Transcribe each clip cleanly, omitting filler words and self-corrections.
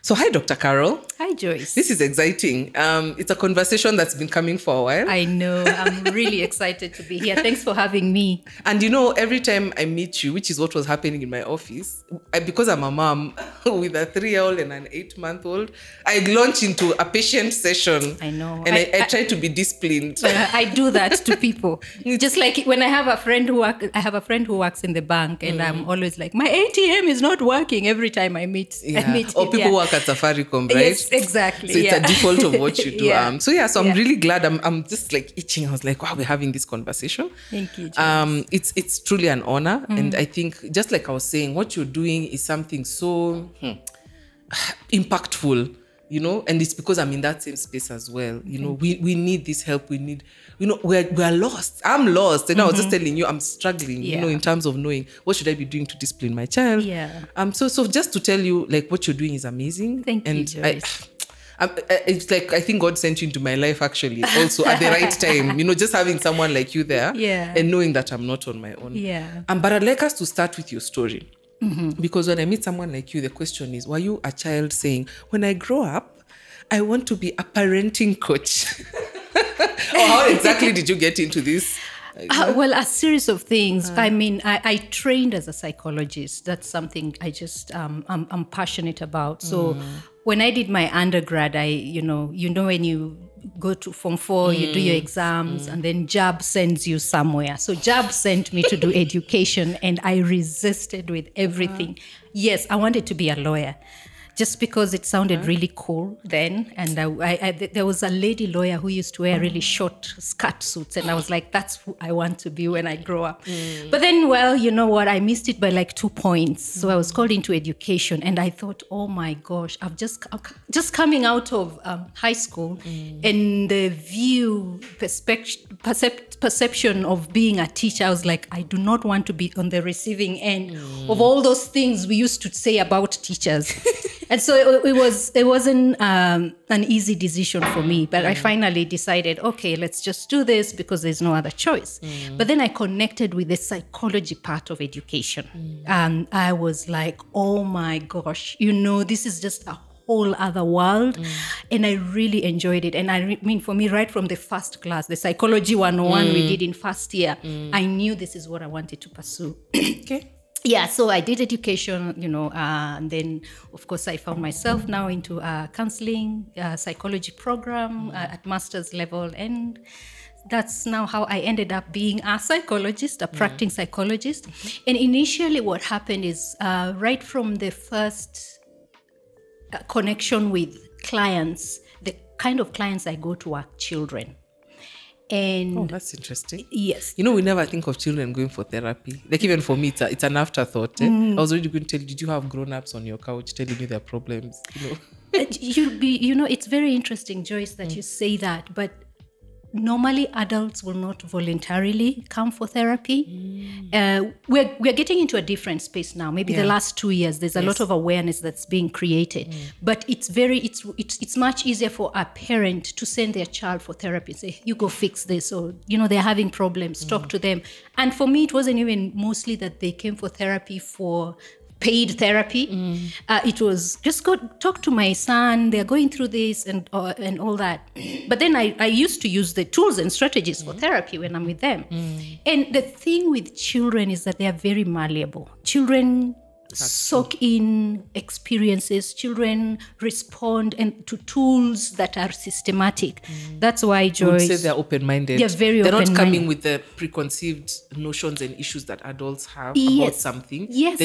So hi, Dr. Carol. Hi, Joyce. This is exciting. It's a conversation that's been coming for a while. I know. I'm really excited to be here. Thanks for having me. And every time I meet you, which is what was happening in my office, because I'm a mom with a 3-year-old and an 8-month-old, I launch into a patient session. I know. And I try to be disciplined. I do that to people. Just like when I have a friend who works in the bank, and I'm always like, my ATM is not working every time I meet. Or people work at Safaricom, right? Yes, exactly. So it's a default of what you do. So I'm really glad. I'm just like itching. I was like, wow, we're having this conversation. Thank you, Joyce. It's truly an honor. And I think, just like I was saying, what you're doing is something so impactful, and it's because I'm in that same space as well. We need this help. We need, we're lost. I'm lost. And I was just telling you, I'm struggling, in terms of knowing what should I be doing to discipline my child. Yeah. So just to tell you, like, what you're doing is amazing. Thank you, Joyce. It's like, I think God sent you into my life actually also at the right time, just having someone like you there and knowing that I'm not on my own. Yeah. But I'd like us to start with your story. Because when I meet someone like you, the question is, were you a child saying, when I grow up, I want to be a parenting coach? Or how exactly did you get into this? Well, a series of things. I mean, I trained as a psychologist. That's something I just, I'm passionate about. So when I did my undergrad, when you go to Form 4, you do your exams, and then JAB sends you somewhere. So JAB sent me to do education, and I resisted with everything. Yes, I wanted to be a lawyer, just because it sounded really cool then. And there was a lady lawyer who used to wear really short skirt suits. And I was like, that's who I want to be when I grow up. But then, well, you know what? I missed it by like 2 points. So I was called into education. And I thought, oh my gosh, I've just coming out of high school. And the perception of being a teacher, I was like, I do not want to be on the receiving end of all those things we used to say about teachers. And so it wasn't an easy decision for me, but I finally decided, okay, let's just do this because there's no other choice. But then I connected with the psychology part of education. And I was like, oh my gosh, this is just a whole other world. And I really enjoyed it. And I mean, for me, right from the first class, the psychology 101 we did in first year, I knew this is what I wanted to pursue. Okay. Yeah, so I did education, and then, of course, I found myself now into a counseling psychology program at master's level. And that's now how I ended up being a psychologist, a practicing psychologist. And initially what happened is right from the first connection with clients, the kind of clients I go to are children. And that's interesting. Yes. We never think of children going for therapy. Like, even for me, it's an afterthought. I was already going to tell you, did you have grown-ups on your couch telling you their problems? It's very interesting, Joyce, that you say that. But normally adults will not voluntarily come for therapy. We're getting into a different space now. Maybe the last 2 years, there's a lot of awareness that's being created. But it's much easier for a parent to send their child for therapy. Say, you go fix this, or they're having problems. Talk to them. And for me, it wasn't even mostly that they came for therapy for paid therapy. It was just go talk to my son. They're going through this and all that. But then I used to use the tools and strategies for therapy when I'm with them. And the thing with children is that they are very malleable. Children soak in experiences. Children respond to tools that are systematic. That's why, Joyce, I would say they're open-minded. They're very They're open-minded. not coming with the preconceived notions and issues that adults have about something. Yes.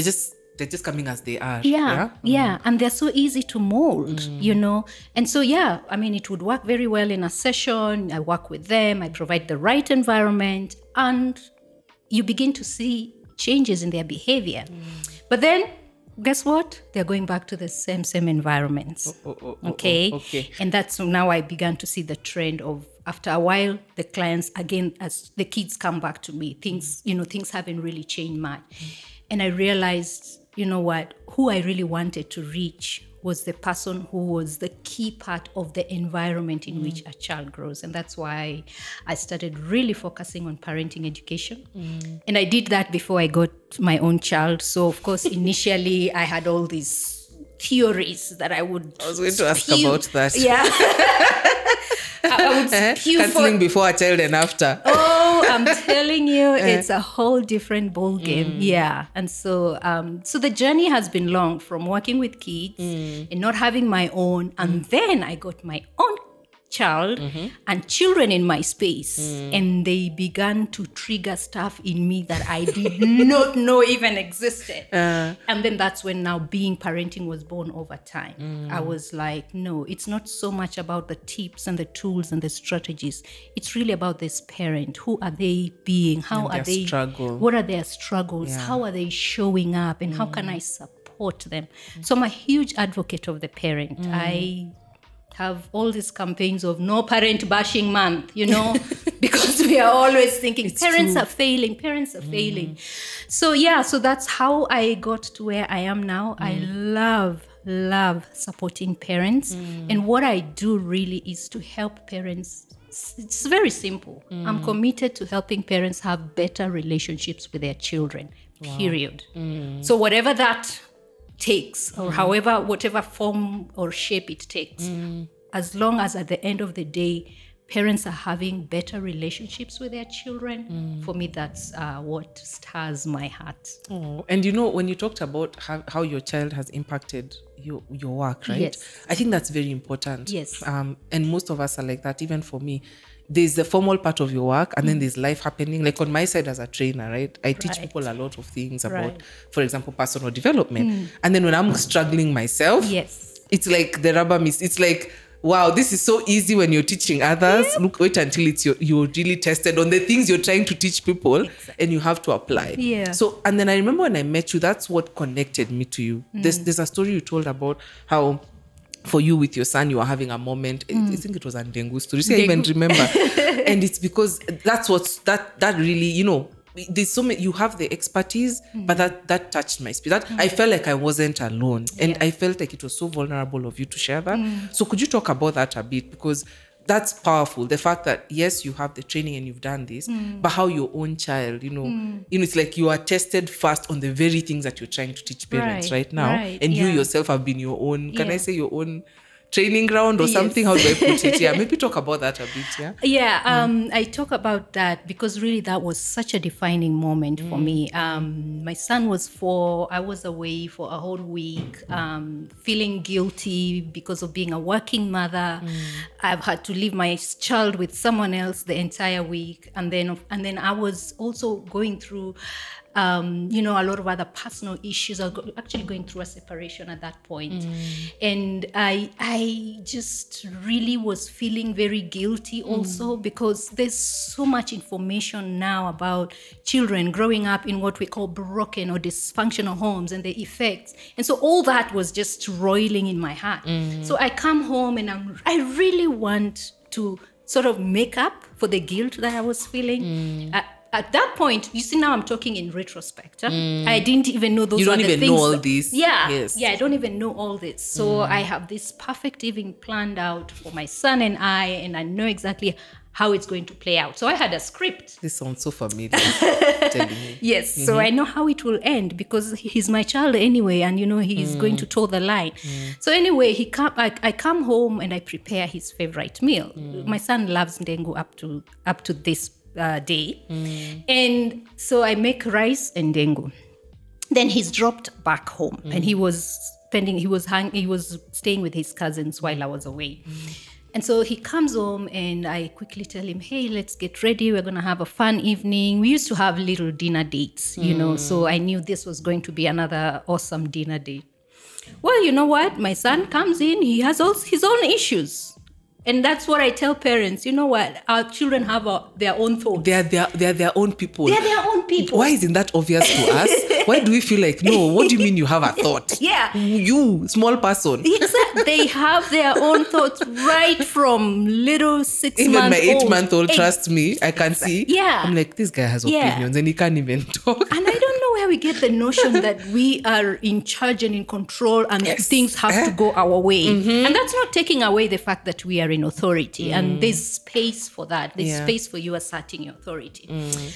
They're just coming as they are. Yeah. And they're so easy to mold, And so, it would work very well in a session. I work with them. I provide the right environment. And you begin to see changes in their behavior. But then, guess what? They're going back to the same environments. Okay. And that's now I began to see the trend of, after a while, the clients, again, as the kids come back to me, things haven't really changed much. And I realized, who I really wanted to reach was the person who was the key part of the environment in which a child grows. And that's why I started really focusing on parenting education. And I did that before I got my own child. So, of course, initially I had all these theories that I would I was going to ask about that. Yeah. I would spew counseling before a child and after. Oh, I'm telling you, it's a whole different ball game. Yeah. And so so the journey has been long, from working with kids and not having my own. And then I got my own child and children in my space, and they began to trigger stuff in me that I did not know even existed. And then that's when now parenting was born over time. I was like, no, it's not so much about the tips and the tools and the strategies. It's really about this parent. Who are they being? How are they? Struggle. What are their struggles? Yeah. How are they showing up? And how can I support them? So I'm a huge advocate of the parent. I have all these campaigns of no parent bashing month, because we are always thinking parents are failing. So so that's how I got to where I am now. I love supporting parents. And what I do really is to help parents. It's very simple. I'm committed to helping parents have better relationships with their children, period. So whatever that takes, or whatever form or shape it takes, as long as at the end of the day parents are having better relationships with their children, for me that's what stirs my heart. And when you talked about how your child has impacted your work, right? Yes. I think that's very important. Yes. And most of us are like that. Even for me, there's the formal part of your work, and then there's life happening. Like on my side as a trainer, right? I teach people a lot of things about, for example, personal development. And then when I'm struggling myself, it's like the rubber meets. It's like, wow, this is so easy when you're teaching others. Look, wait until you're really tested on the things you're trying to teach people, and you have to apply. So, and then I remember when I met you, that's what connected me to you. There's a story you told about how, for you with your son, you were having a moment. I think it was a Ndengu story. I even remember. And it's because that's that really, there's so many, you have the expertise, but that touched my spirit. I felt like I wasn't alone. And I felt like it was so vulnerable of you to share that. So could you talk about that a bit? Because that's powerful. The fact that, yes, you have the training and you've done this, but how your own child, it's like you are tested first on the very things that you're trying to teach parents right now. And you yourself have been your own, can I say your own training ground or something? How do I put it? Maybe talk about that a bit. I talk about that because really that was such a defining moment for me. My son was 4. I was away for a whole week, feeling guilty because of being a working mother. I've had to leave my child with someone else the entire week, and then I was also going through a lot of other personal issues. I was actually going through a separation at that point. And I just really was feeling very guilty also, because there's so much information now about children growing up in what we call broken or dysfunctional homes and the effects. And so all that was just roiling in my heart. So I come home and I really want to sort of make up for the guilt that I was feeling. At that point, you see, now I'm talking in retrospect. I didn't even know those you were the things. You don't even know all this. Yeah, I don't even know all this. So I have this perfect evening planned out for my son and I know exactly how it's going to play out. So I had a script. This sounds so familiar. Telling me. Yes, so I know how it will end because he's my child anyway, and he's going to toe the line. So anyway, I come home and I prepare his favorite meal. My son loves ndengu up to this day. And so I make rice and ndengu. Then he's dropped back home and he was staying with his cousins while I was away. And so he comes home and I quickly tell him, hey, let's get ready. We're going to have a fun evening. We used to have little dinner dates, so I knew this was going to be another awesome dinner date. Well, you know what? My son comes in. He has his own issues. And that's what I tell parents. You know what? Our children have their own thoughts. They're their own people. They're their own people. Why isn't that obvious to us? Why do we feel like, no, what do you mean you have a thought? You, small person. Exactly. They have their own thoughts right from little 6-month-old. Even my 8-month-old, trust me, I can see. Yeah. I'm like, this guy has opinions and he can't even talk. And I don't know where we get the notion that we are in charge and in control and things have to go our way. And that's not taking away the fact that we are in authority. And there's space for that. There's space for you asserting your authority.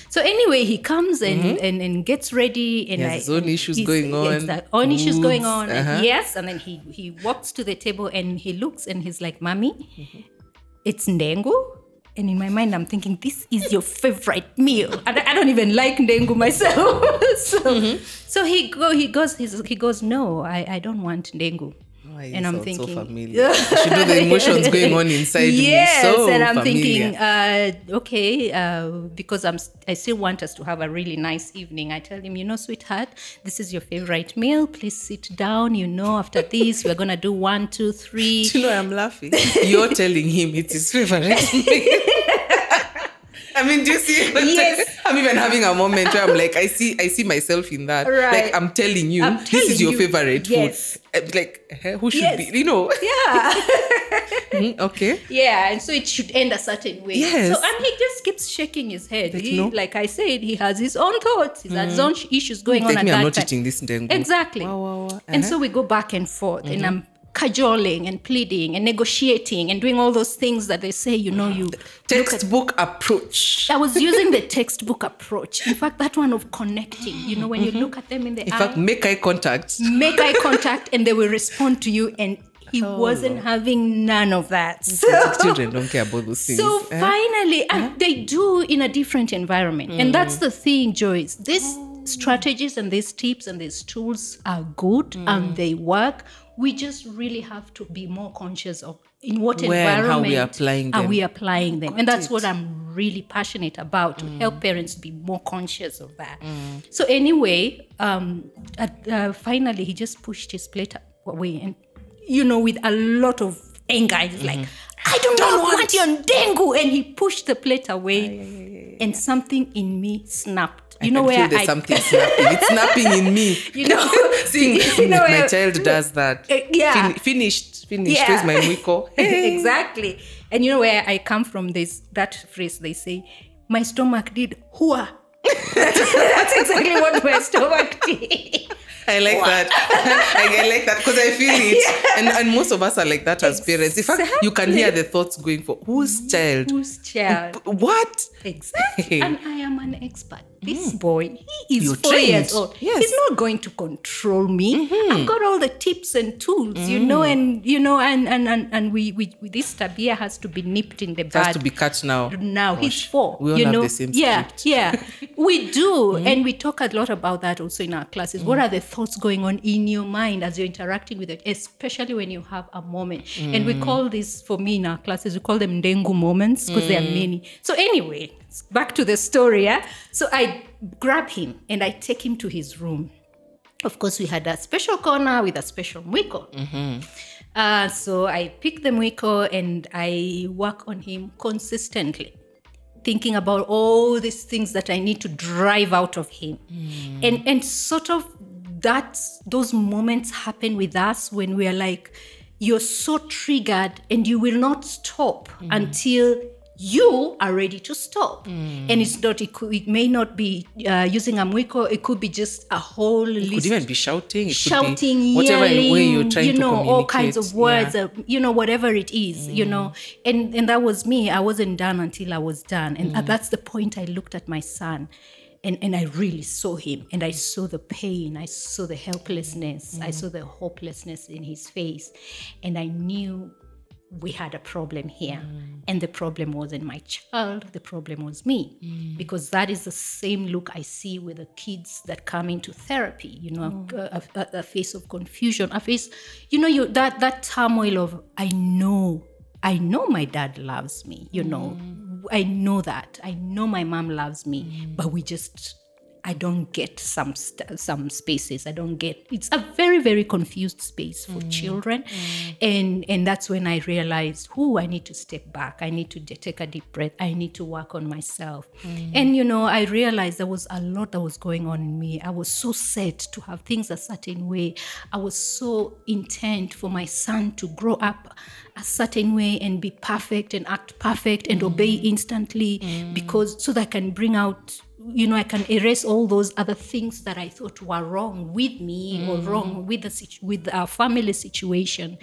So anyway, he comes and gets ready. And his own issues going on. Own issues going on. Yes. And then he walks to the table and he looks and he's like, Mommy, it's ndengu. And in my mind, I'm thinking, this is your favorite meal. I don't even like ndengu myself. So he goes, no, I don't want ndengu. And I'm thinking, so familiar. You know the emotions going on inside me. So and I'm familiar. thinking, okay, because I still want us to have a really nice evening. I tell him, sweetheart, this is your favorite meal. Please sit down. After this, we're gonna do 1, 2, 3. Do you know I'm laughing? You're telling him it's his favorite meal. I mean, do you see? Yes. I'm even having a moment where I'm like, I see myself in that. Right. Like, I'm telling you, this is your favorite food. Like, who should be, Yeah. Okay. Yeah, and so it should end a certain way. Yes. So, and he just keeps shaking his head. Like I said, he has his own thoughts. He has his own issues going on at that time. I'm not eating this ndengu. Exactly. Wow. And so we go back and forth, and I'm cajoling and pleading and negotiating and doing all those things that they say, you textbook approach. I was using the textbook approach. In fact, that one of connecting, when you look at them in the eye. In fact, make eye contact. Make eye contact and they will respond to you. And he wasn't having none of that. So, children don't care about those things. So finally, and they do in a different environment. And that's the thing, Joyce. These strategies and these tips and these tools are good and they work. We just really have to be more conscious of in what environment how we are applying them. And that's what I'm really passionate about, to help parents be more conscious of that. So anyway, finally, he just pushed his plate away and, with a lot of anger, he's like, I do not want your ndengu. And he pushed the plate away and something in me snapped. There's something snapping. It's snapping in me. Seeing my child does that. Finished. Yeah. Where's my mwiko? Exactly. And where I come from, that phrase they say, my stomach did hua. That's exactly what my stomach did. I like that. I like that because I feel it. Yeah. And most of us are like that as parents. In fact, you can hear the thoughts going for whose child? Whose child? What? Exactly. And I am an expert. This boy, he is 4 years old. Yes. He's not going to control me. I've got all the tips and tools, and we this tabia has to be nipped in the bud. It has to be cut now. Now he's 4. We all have the same script. Yeah. We do. And we talk a lot about that also in our classes. What are the thoughts going on in your mind as you're interacting with it, especially when you have a moment? And we call this, for me in our classes, we call them ndengu moments because there are many. So anyway, back to the story. Yeah? So I grab him and I take him to his room. Of course, we had a special corner with a special mwiko. So I pick the mwiko and I work on him consistently, thinking about all these things that I need to drive out of him. And sort of those moments happen with us when we are like, you're so triggered and you will not stop until you are ready to stop. And it's not, it may not be using a mwiko, it could be just a whole list. It could even be shouting. Shouting, whatever yelling, way you're trying to communicate. all kinds of words, whatever it is, And that was me. I wasn't done until I was done. And that's the point I looked at my son. And I really saw him, and I saw the pain, I saw the helplessness, I saw the hopelessness in his face, and I knew we had a problem here. And the problem wasn't my child, the problem was me. Because that is the same look I see with the kids that come into therapy, a face of confusion, a face, that turmoil of, I know my dad loves me, I know that. I know my mom loves me, but I don't get some spaces. I don't get, it's a very, very confused space for children. And that's when I realized, I need to step back. I need to take a deep breath. I need to work on myself. And, I realized there was a lot that was going on in me. I was so set to have things a certain way. I was so intent for my son to grow up a certain way and be perfect and act perfect and obey instantly so that I can bring out I can erase all those other things that I thought were wrong with me or wrong with our family situation.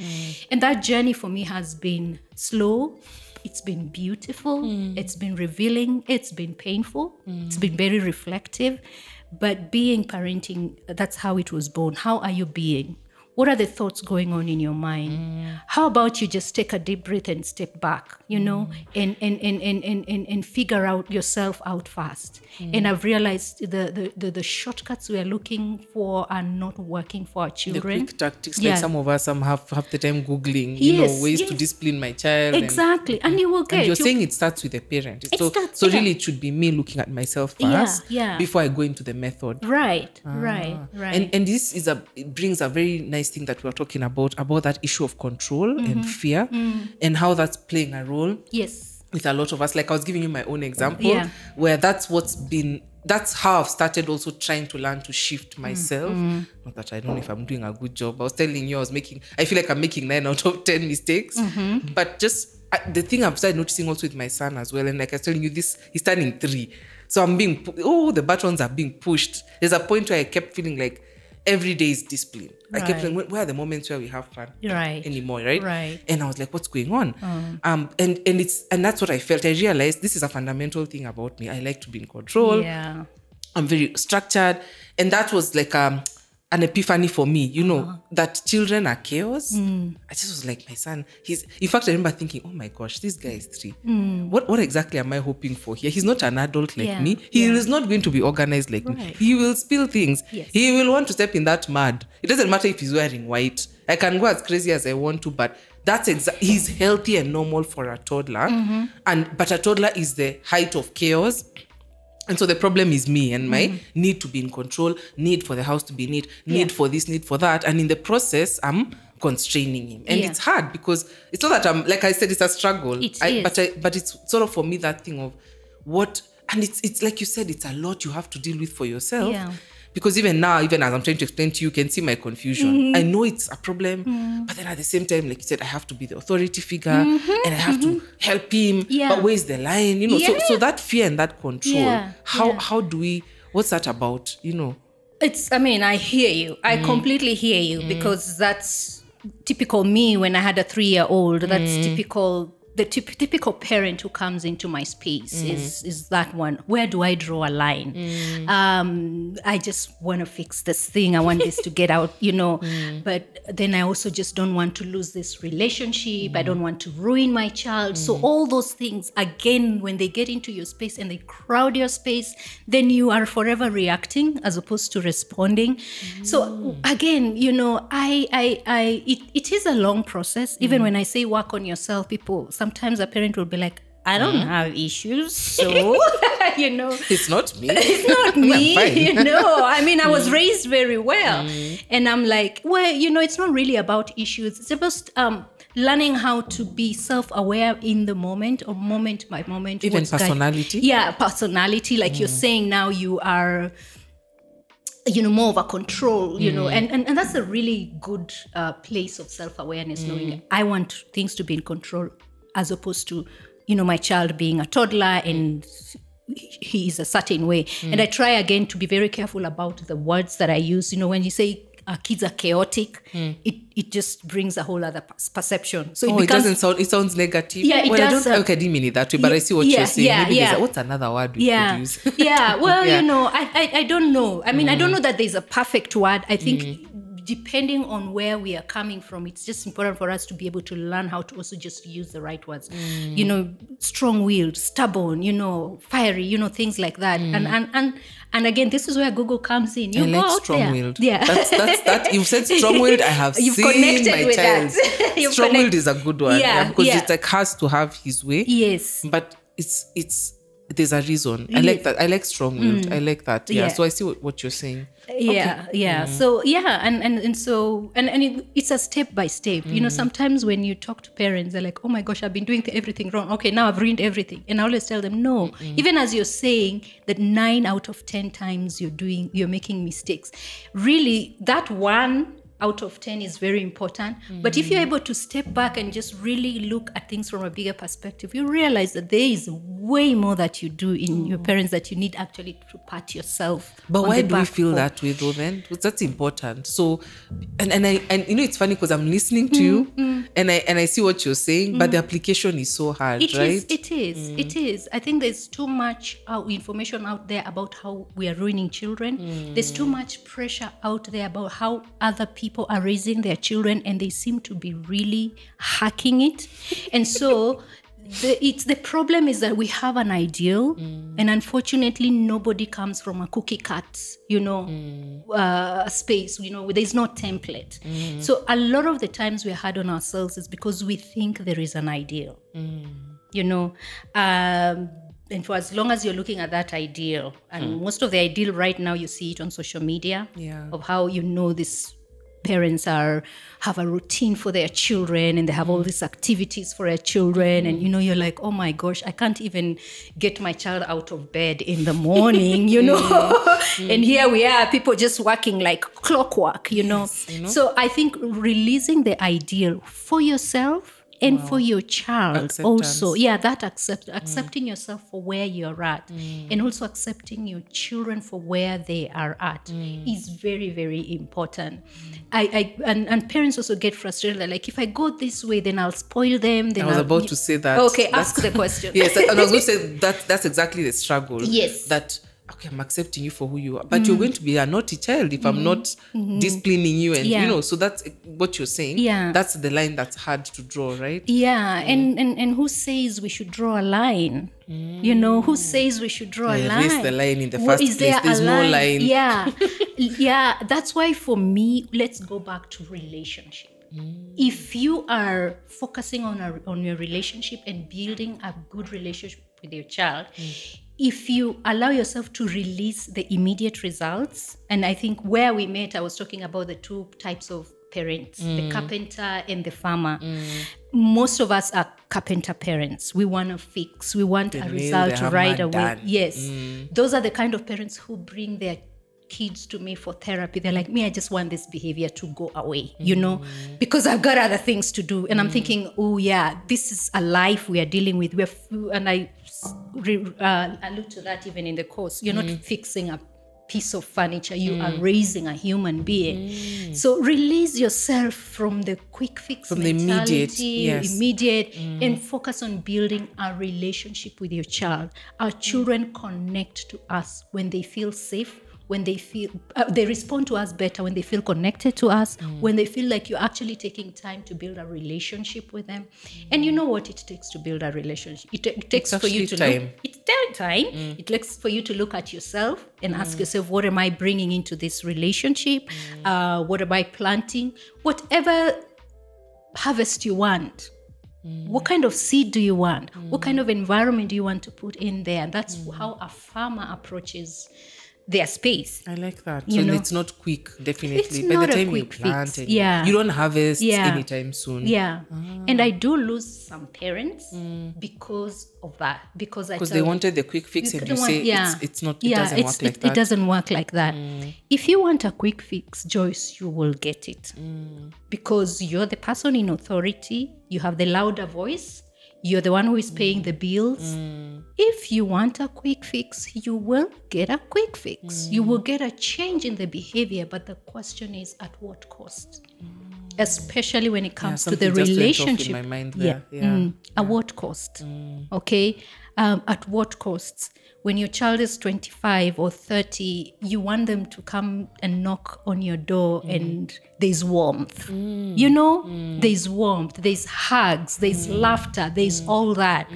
And that journey for me has been slow. It's been beautiful. It's been revealing. It's been painful. It's been very reflective. But parenting, that's how it was born. How are you being? What are the thoughts going on in your mind? How about you just take a deep breath and step back, and figure out yourself out fast. And I've realized the shortcuts we are looking for are not working for our children. The quick tactics, like some of us have the time Googling, ways to discipline my child. Exactly. And you will get. And you're saying it starts with the parent. So really it should be me looking at myself first before I go into the method. Right. And this it brings a very nice thing that we're talking about that issue of control and fear and how that's playing a role with a lot of us. Like I was giving you my own example where that's how I've started also trying to learn to shift myself. Not that I don't know if I'm doing a good job. I was telling you I feel like I'm making 9 out of 10 mistakes, but just the thing I've started noticing also with my son as well. And like I was telling you, he's turning 3. So I'm the buttons are being pushed. There's a point where I kept feeling like every day is discipline. I kept saying, where are the moments where we have fun anymore, right? And I was like, what's going on? And that's what I felt. I realized this is a fundamental thing about me. I like to be in control. Yeah. I'm very structured. And that was like an epiphany for me, that children are chaos. I just was like, my son, in fact, I remember thinking, oh my gosh, this guy is 3. What exactly am I hoping for here? He's not an adult like me. He is not going to be organized like me. He will spill things. Yes. He will want to step in that mud. It doesn't matter if he's wearing white. I can go as crazy as I want to, but he's healthy and normal for a toddler. But a toddler is the height of chaos. And so the problem is me and my need to be in control, need for the house to be neat, need for this, need for that. And in the process, I'm constraining him. And it's hard because it's not that like I said, it's a struggle. But it's sort of for me that thing of and it's like you said, it's a lot you have to deal with for yourself. Yeah. Because even now, even as I'm trying to explain to you, you can see my confusion. I know it's a problem, but then at the same time, like you said, I have to be the authority figure and I have to help him. Yeah. But where's the line? So that fear and that control, how do we, what's that about? I hear you. I completely hear you because that's typical me when I had a 3-year-old. That's typical. The typical parent who comes into my space is that one. Where do I draw a line? I just want to fix this thing. I want this to get out, But then I also just don't want to lose this relationship. I don't want to ruin my child. So all those things, again, when they get into your space and they crowd your space, then you are forever reacting as opposed to responding. So again, it is a long process. Even when I say work on yourself, sometimes a parent will be like, I don't have issues, so, It's not me. It's not me, I was raised very well. And I'm like, well, it's not really about issues. It's just learning how to be self-aware in the moment or moment by moment. Even personality? Personality. Like you're saying now you are... more of a control, and that's a really good place of self-awareness, knowing I want things to be in control as opposed to, my child being a toddler and he is a certain way. And I try again to be very careful about the words that I use. When you say kids are chaotic, it just brings a whole other perception. So it sounds negative. Yeah, it does. I didn't mean it that way, but I see what you're saying. Maybe what's another word we could use? Well, I don't know. I don't know that there's a perfect word. I think depending on where we are coming from, it's just important for us to be able to learn how to also just use the right words. Strong-willed, stubborn, fiery, things like that. And again, this is where Google comes in. I like strong-willed. Yeah. That's you've said strong-willed, I have You've seen connected my with child. That. Strong-willed is a good one. Because it like has to have his way. Yes. But it's there's a reason. I like that. I like strong-willed. I like that. Yeah. So I see what you're saying. So it's a step by step. Sometimes when you talk to parents, they're like, oh my gosh, I've been doing everything wrong. Okay, now I've ruined everything. And I always tell them, no. Even as you're saying that 9 out of 10 times you're making mistakes, really that one out of 10 is very important. But if you're able to step back and just really look at things from a bigger perspective, you realize that there is way more that you do in your parents that you need actually to pat yourself. But why do we feel that way though then? That's important. So, and you know, it's funny because I'm listening to you and I see what you're saying, but the application is so hard, right? It is. I think there's too much information out there about how we are ruining children. There's too much pressure out there about how other people are raising their children, and they seem to be really hacking it. And so the problem is that we have an ideal, and unfortunately nobody comes from a cookie cut, space, there's no template. So a lot of the times we're hard on ourselves is because we think there is an ideal, and for as long as you're looking at that ideal, and most of the ideal right now, you see it on social media, of how, these parents have a routine for their children, and they have all these activities for their children, and you're like, oh my gosh, I can't even get my child out of bed in the morning, and here we are, people just working like clockwork, So I think releasing the ideal for yourself and for your child also, accepting yourself for where you're at, and also accepting your children for where they are at is very, very important. And parents also get frustrated. They're like, if I go this way, then I'll spoil them. Then I was about to say that. Okay, ask the question. Yes, and I was going to say that's exactly the struggle. Yes. That, okay, I'm accepting you for who you are, but you're going to be a naughty child if I'm not disciplining you, and so that's what you're saying. Yeah, that's the line that's hard to draw, right? Yeah, and who says we should draw a line? Who says we should draw a line? Erase the line in the first place. There's no line. Yeah. That's why for me, let's go back to relationship. If you are focusing on your relationship and building a good relationship with your child, if you allow yourself to release the immediate results, and I think where we met, I was talking about the two types of parents, the carpenter and the farmer. Most of us are carpenter parents. We want to fix. We want a result right away. Done. Yes. Those are the kind of parents who bring their kids to me for therapy. They're like, I just want this behavior to go away, because I've got other things to do. And I'm thinking, oh yeah, this is a life we are dealing with. And I allude to that even in the course. You're not fixing a piece of furniture. You are raising a human being. So release yourself from the quick fix mentality, immediate, and focus on building a relationship with your child. Our children connect to us when they feel safe, when they feel they respond to us better when they feel connected to us, when they feel like you're actually taking time to build a relationship with them. And you know what it takes to build a relationship? It takes for you to time. It takes for you to look at yourself and ask yourself, what am I bringing into this relationship? What am I planting? Whatever harvest you want. What kind of seed do you want? What kind of environment do you want to put in there? And that's how a farmer approaches their space. I like that. So it's not quick, definitely. It's By not the a time you quick plant, fix. and you don't harvest anytime soon. Yeah. And I do lose some parents because of that. Because they wanted the quick fix, and you say it's not. It doesn't work like that. It doesn't work like that. If you want a quick fix, Joyce, you will get it. Because you're the person in authority. You have the louder voice. You're the one who is paying the bills. If you want a quick fix, you will get a quick fix. You will get a change in the behavior, but the question is, at what cost? Especially when it comes to the relationship. In my mind there. At what cost? Okay? At what costs? When your child is 25 or 30, you want them to come and knock on your door and there's warmth. There's warmth, there's hugs, there's laughter, there's all that.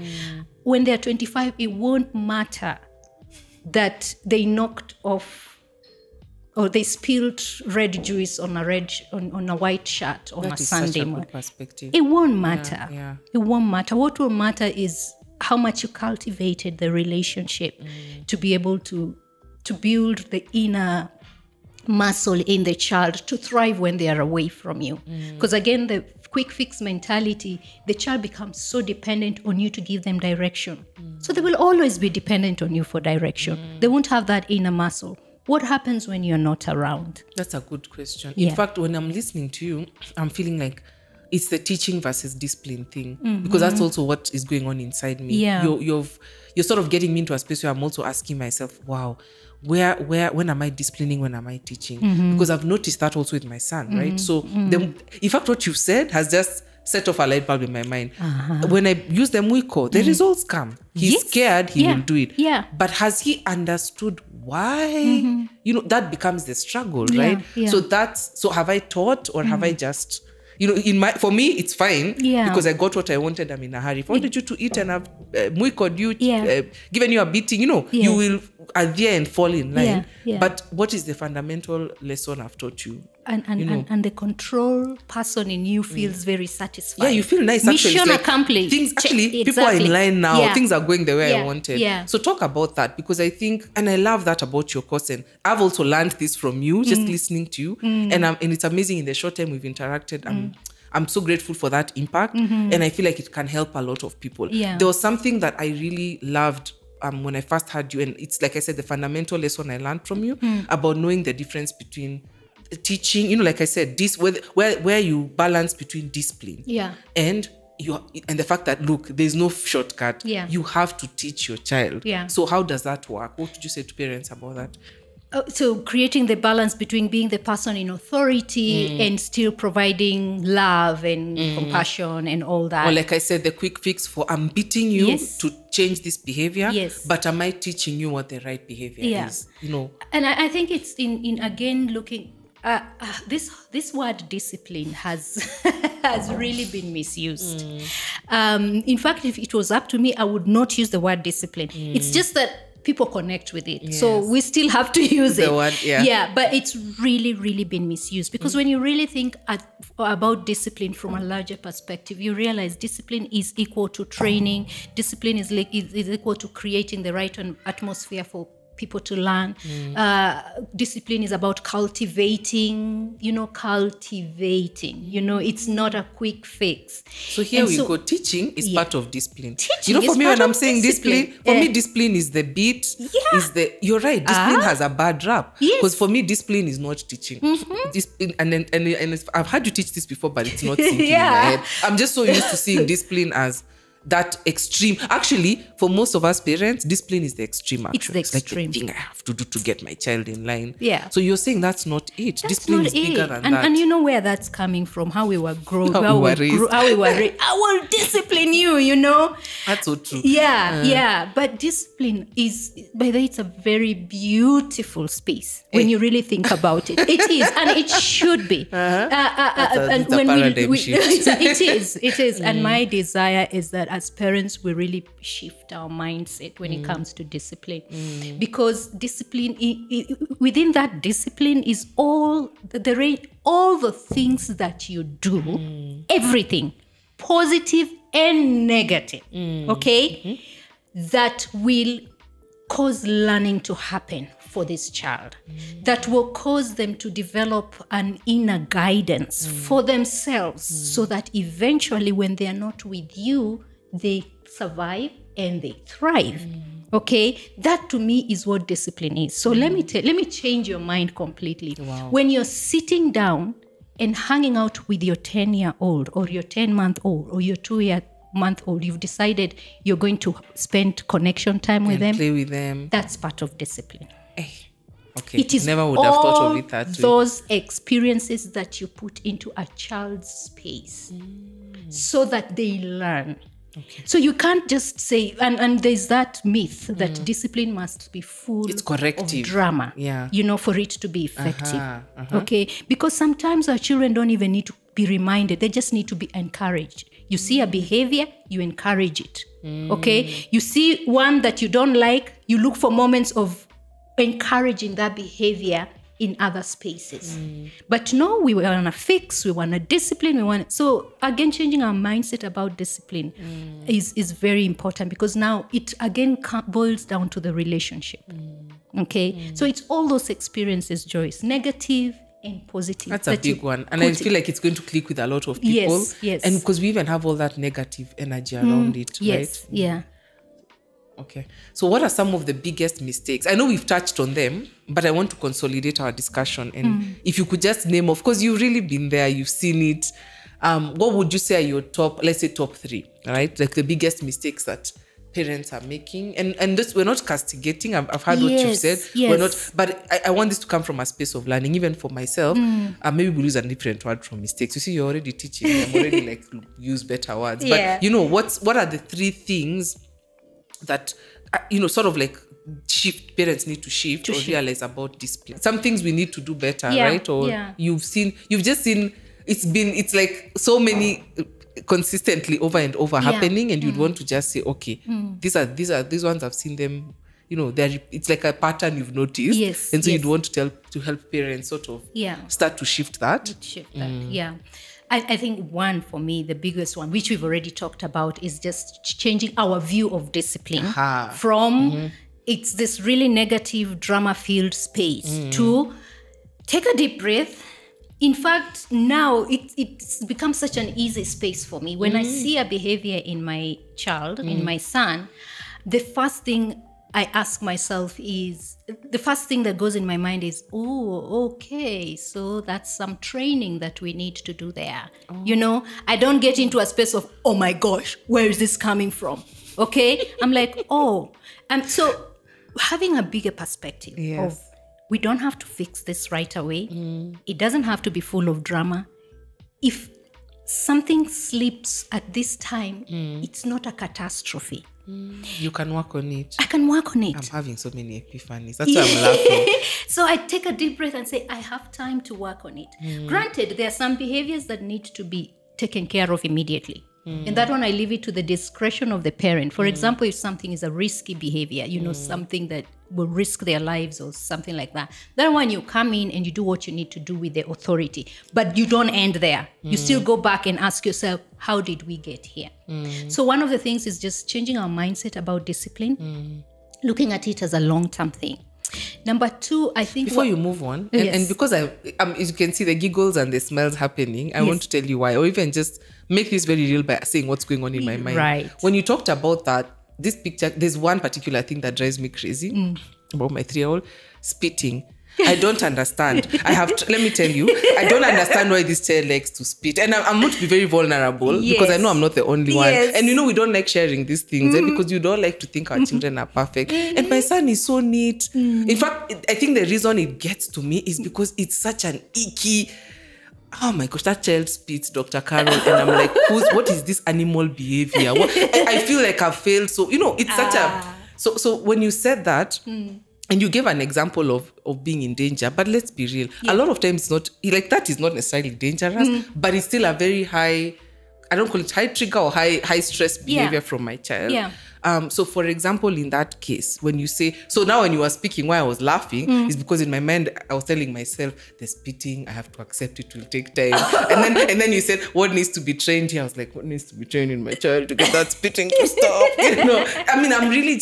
When they're 25, it won't matter that they knocked off or they spilled red juice on a white shirt on that a Sunday morning. morning. Perspective. It won't matter. It won't matter. What will matter is how much you cultivated the relationship to be able to build the inner muscle in the child to thrive when they are away from you. Because again, the quick fix mentality, the child becomes so dependent on you to give them direction. So they will always be dependent on you for direction. They won't have that inner muscle. what happens when you're not around? That's a good question. Yeah. In fact, when I'm listening to you, I'm feeling like it's the teaching versus discipline thing, because that's also what is going on inside me. Yeah. You're sort of getting me into a space where I'm also asking myself, wow, when am I disciplining, when am I teaching? Because I've noticed that also with my son, right? So in fact, what you've said has just set off a light bulb in my mind. When I use the mwiko, the results come. He's scared, he will do it. Yeah. But has he understood why? That becomes the struggle, right? Yeah. So have I taught, or have I just, for me, it's fine, because I got what I wanted. I'm in a hurry. If I wanted you to eat and have mwiko, given you a beating, you will at the end fall in line. But what is the fundamental lesson I've taught you? And the control person in you feels very satisfied. Yeah, you feel nice. Actually, mission accomplished. Things actually, people are in line now. Yeah. Things are going the way I wanted. Yeah. So talk about that, because I think, and I love that about your course, and I've also learned this from you, just listening to you, and it's amazing. In the short time we've interacted, I'm so grateful for that impact, and I feel like it can help a lot of people. Yeah. There was something that I really loved when I first heard you, and it's like I said, the fundamental lesson I learned from you about knowing the difference between teaching, like I said, this where you balance between discipline and the fact that, look, there's no shortcut. You have to teach your child. So how does that work? What would you say to parents about that? So creating the balance between being the person in authority and still providing love and compassion and all that. Or like I said, the quick fix for I'm beating you to change this behavior, but am I teaching you what the right behavior is? And I think it's in again looking. This word discipline has has really been misused. In fact, if it was up to me, I would not use the word discipline. It's just that people connect with it, so we still have to use the word. But it's really been misused, because when you really think about discipline from a larger perspective, you realize discipline is equal to training. Discipline is equal to creating the right atmosphere for people to learn. Discipline is about cultivating. It's not a quick fix. So here we go. Teaching is part of discipline. Teaching for is me, part when I'm of saying discipline, for me, discipline is the beat. You're right. Discipline has a bad rap, because for me, discipline is not teaching. Discipline, and I've had you teach this before, but it's not sinking in my head. I'm just so used to seeing discipline as that extreme. Actually, for most of us parents, discipline is the extreme action. It's the extreme. Like the thing I have to do to get my child in line. Yeah. So you're saying that's not it. Discipline is bigger than that. And you know where that's coming from, how we were grown, how we were raised. I will discipline you, That's so true. Yeah. But discipline is, by the way, it's a very beautiful space when you really think about it. It is, and it should be. It's a paradigm shift. It is. And my desire is that as parents, we really shift our mindset when it comes to discipline, because discipline, within that discipline is all the things that you do, everything, positive and negative, that will cause learning to happen for this child, that will cause them to develop an inner guidance for themselves, so that eventually when they are not with you, they survive and they thrive. That to me is what discipline is. So let me change your mind completely. Wow. When you're sitting down and hanging out with your 10-year-old or your 10-month-old or your 2-month-old, you've decided you're going to spend connection time with them, play with them. That's part of discipline. Okay. It is never would have thought of it that way. Those experiences that you put into a child's space so that they learn. So you can't just say, and there's that myth that discipline must be full of drama, for it to be effective. Because sometimes our children don't even need to be reminded. They just need to be encouraged. You see a behavior, you encourage it. You see one that you don't like, you look for moments of encouraging that behavior in other spaces. But no, we want to fix, we want to discipline, so again, changing our mindset about discipline is very important, because now it again boils down to the relationship. So it's all those experiences, Joyce, negative and positive. That's a big one. And I feel like it's going to click with a lot of people. Yes. And because we even have all that negative energy around it, right? Yeah. Okay. So what are some of the biggest mistakes? I know we've touched on them, but I want to consolidate our discussion. And if you could just name, of course, you've really been there, you've seen it. What would you say are your top 3, right? Like the biggest mistakes that parents are making. And this, we're not castigating. I've heard what you've said. Yes. We're not, but I want this to come from a space of learning, even for myself. Maybe we'll use a different word from mistakes. You see, you're already teaching. I'm already like, use better words. But you know, what are the 3 things that, sort of like parents need to shift or realize about discipline? Some things we need to do better, right? Or you've just seen, it's like so many consistently over and over happening, and you'd want to just say, okay, these ones I've seen them, it's like a pattern you've noticed. And so you'd want to help parents sort of start to shift that. I think one, for me, the biggest one, which we've already talked about, is just changing our view of discipline from it's this really negative drama-filled space to take a deep breath. In fact, now it's become such an easy space for me. When I see a behavior in my child, in my son, the first thing I ask myself is, the first thing that goes in my mind is, oh, okay, so that's some training that we need to do there. I don't get into a space of, oh my gosh, where is this coming from? Okay? I'm like, so having a bigger perspective of, we don't have to fix this right away. It doesn't have to be full of drama. If something slips at this time, it's not a catastrophe. You can work on it. I can work on it. I'm having so many epiphanies. That's why I'm laughing. So I take a deep breath and say, I have time to work on it. Granted, there are some behaviors that need to be taken care of immediately. And that one, I leave it to the discretion of the parent. For example, if something is a risky behavior, something that will risk their lives or something like that, that one you come in and you do what you need to do with the authority. But you don't end there. You still go back and ask yourself, how did we get here? So one of the things is just changing our mindset about discipline, looking at it as a long-term thing. Number 2, I think... Before you move on, and because as you can see the giggles and the smells happening, I want to tell you why, or even just make this very real by saying what's going on in my mind. Right. When you talked about that, this picture, there's one particular thing that drives me crazy about my 3-year-old, spitting. I don't understand. Let me tell you, I don't understand why this child likes to spit. And I'm going to be very vulnerable because I know I'm not the only one. And we don't like sharing these things because you don't like to think our children are perfect. And my son is so neat. In fact, I think the reason it gets to me is because it's such an icky... Oh my gosh, that child spits, Dr. Carol. And I'm like, what is this animal behavior? I feel like I've failed. So, it's such a... So when you said that... And you gave an example of being in danger, but let's be real. A lot of times it's not, like that is not necessarily dangerous, but it's still a very high, I don't call it high trigger or high stress behavior from my child. So for example, in that case, when you say, so now when you were speaking, why I was laughing is because in my mind, I was telling myself, the spitting, I have to accept it will take time. and then you said, what needs to be trained here? I was like, what needs to be trained in my child to get that spitting to stop? I'm really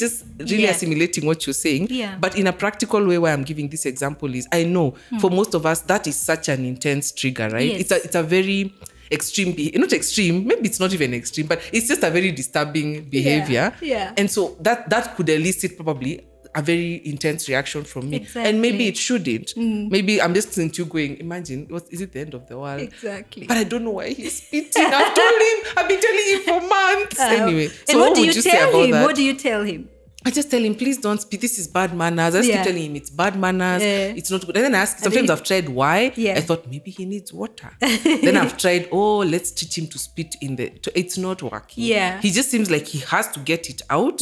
assimilating what you're saying. But in a practical way where I'm giving this example is, I know for most of us, that is such an intense trigger, right? It's a very... extreme, not extreme, maybe it's not even extreme, but it's just a very disturbing behavior. And so that could elicit probably a very intense reaction from me. And maybe it shouldn't. Maybe I'm just listening to you going, imagine, is it the end of the world? But I don't know why he's spitting. I've been telling him for months. Anyway, so what would you say about that? What do you tell him? I just tell him, please don't spit. This is bad manners. I just keep telling him it's bad manners. It's not good. And then I ask, sometimes I've tried why. I thought maybe he needs water. Then I've tried, let's teach him to spit it's not working. He just seems like he has to get it out.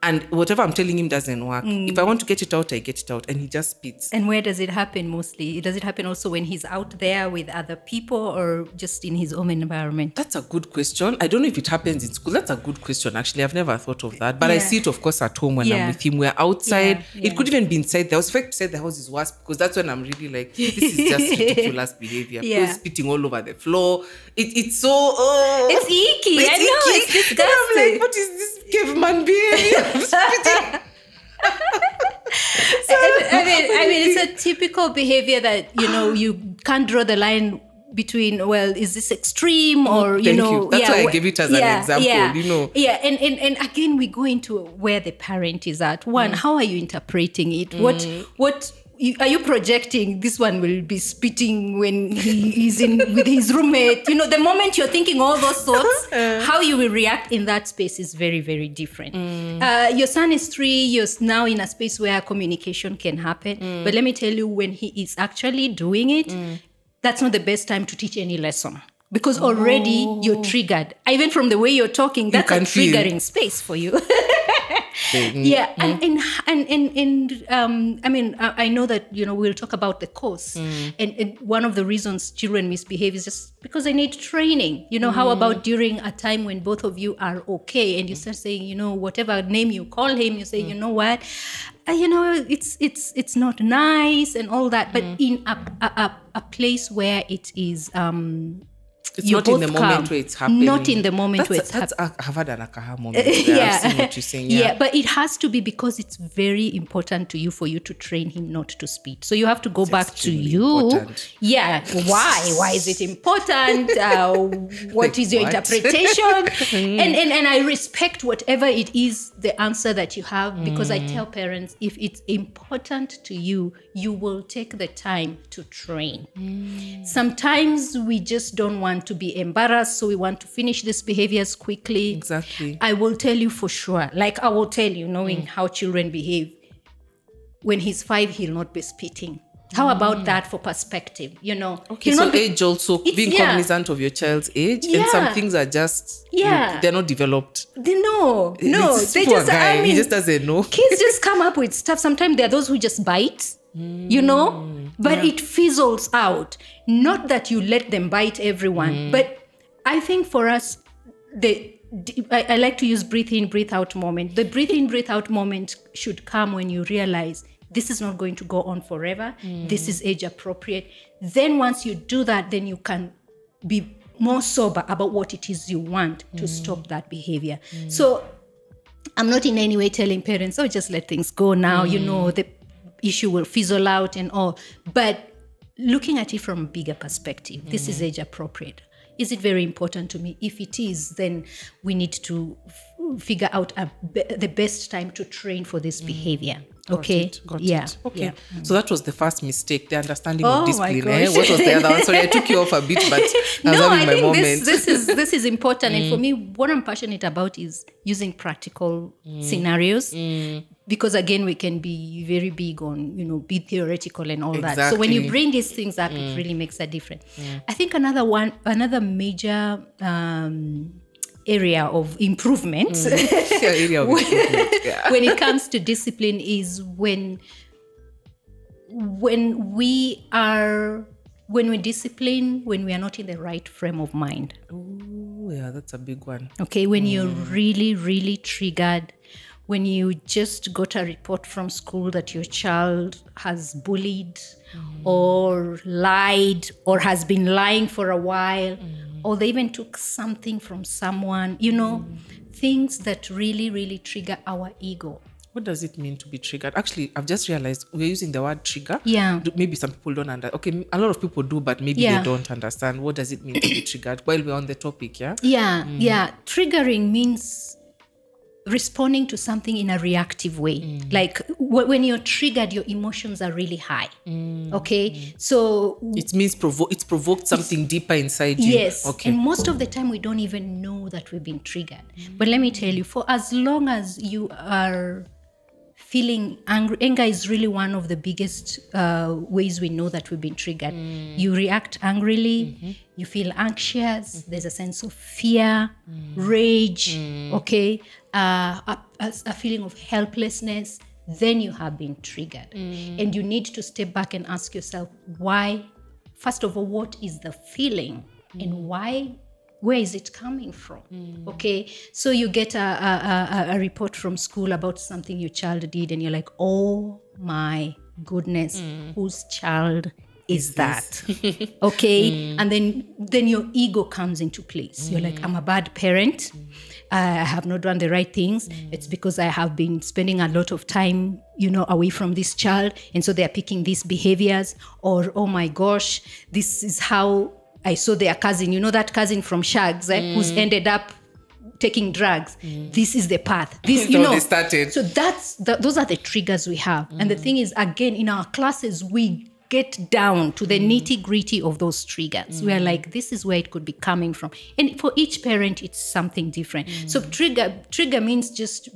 And whatever I'm telling him doesn't work. If I want to get it out, I get it out. And he just spits. And where does it happen mostly? Does it happen also when he's out there with other people or just in his own environment? That's a good question. I don't know if it happens in school. That's a good question, actually. I've never thought of that. But I see it, of course, at home when I'm with him. We're outside. It could even be inside the house. In fact, inside the house is worse because that's when I'm really like, this is just ridiculous behavior. People spitting all over the floor. It's so... it's icky. I know. It's disgusting. I'm like, what is this caveman behavior? I mean, it's a typical behavior that, you can't draw the line between, well, is this extreme or, Thank you. That's why I gave it as an example, Yeah, and again, we go into where the parent is at. One, how are you interpreting it? What are you projecting? This one will be spitting when he is in with his roommate. The moment you're thinking all those thoughts, how you will react in that space is very, very different. Your son is 3. You're now in a space where communication can happen. But let me tell you, when he is actually doing it, that's not the best time to teach any lesson. Because already you're triggered. Even from the way you're talking, that's a triggering space for you. Yeah, and I mean, I know that we'll talk about the course, and one of the reasons children misbehave is just because they need training. How about during a time when both of you are okay, and you start saying, whatever name you call him, you say, you know what, it's not nice and all that, but in a place where it is. It's not in the moment where it's happening. Not in the moment where it's happening. I've had an akaha moment. I've seen what you're saying. Yeah, but it has to be because it's very important to you for you to train him not to spit. So you have to go back to you. Important. Yeah. Why? Why is it important? What is your interpretation? And I respect whatever it is, the answer that you have, because I tell parents, if it's important to you, you will take the time to train. Sometimes we just don't want to be embarrassed, so we want to finish these behaviors quickly. Exactly. I will tell you for sure, like I will tell you, knowing how children behave, when he's 5, he'll not be spitting. How about that for perspective? Okay, so age also, being cognizant of your child's age, and some things are just, they're not developed. No. They just, he just doesn't know. Kids just come up with stuff. Sometimes there are those who just bite, but it fizzles out. Not that you let them bite everyone, but I think for us, I like to use breathe in, breathe out moment. The breathe in, breathe out moment should come when you realize this is not going to go on forever. This is age appropriate. Then once you do that, then you can be more sober about what it is you want to stop that behavior. So I'm not in any way telling parents, just let things go now. The issue will fizzle out and all. But looking at it from a bigger perspective, this is age appropriate. Is it very important to me? If it is, then we need to figure out the best time to train for this behavior. Got it. Okay. Yeah. So that was the first mistake, the understanding of discipline. What was the other one? Sorry, I took you off a bit, but I think moment. This is important. And for me, what I'm passionate about is using practical scenarios. Because again, we can be very big on, be theoretical and all that. So when you bring these things up, it really makes a difference. I think another major area of improvement, when it comes to discipline is when we discipline when we are not in the right frame of mind. Oh, yeah, that's a big one. Okay, when you're really, really triggered, when you just got a report from school that your child has bullied or lied or has been lying for a while, or they even took something from someone, things that really, really trigger our ego. What does it mean to be triggered? Actually, I've just realized we're using the word trigger. Yeah. Maybe some people don't understand. Okay, a lot of people do, but maybe they don't understand. What does it mean to be triggered? While we're on the topic, yeah? Yeah. Triggering means responding to something in a reactive way. Like when you're triggered, your emotions are really high. Okay, so it means it's provoked something deeper inside you. Yes. Okay. And most of the time we don't even know that we've been triggered. But let me tell you, for as long as you are feeling angry, anger is really one of the biggest ways we know that we've been triggered. You react angrily, you feel anxious, there's a sense of fear, rage, okay, a feeling of helplessness, then you have been triggered. And you need to step back and ask yourself, why? First of all, what is the feeling and why? Where is it coming from? Okay, so you get a report from school about something your child did and you're like, oh my goodness, whose child is that? Okay, and then your ego comes into place. You're like, I'm a bad parent. I have not done the right things. It's because I have been spending a lot of time, away from this child. And so they're picking these behaviors. Or, oh my gosh, this is how I saw their cousin, that cousin from Shags, who's ended up taking drugs. This is the path. This, they started. So those are the triggers we have. And the thing is, again, in our classes, we get down to the nitty gritty of those triggers. We are like, this is where it could be coming from. And for each parent, it's something different. So trigger means just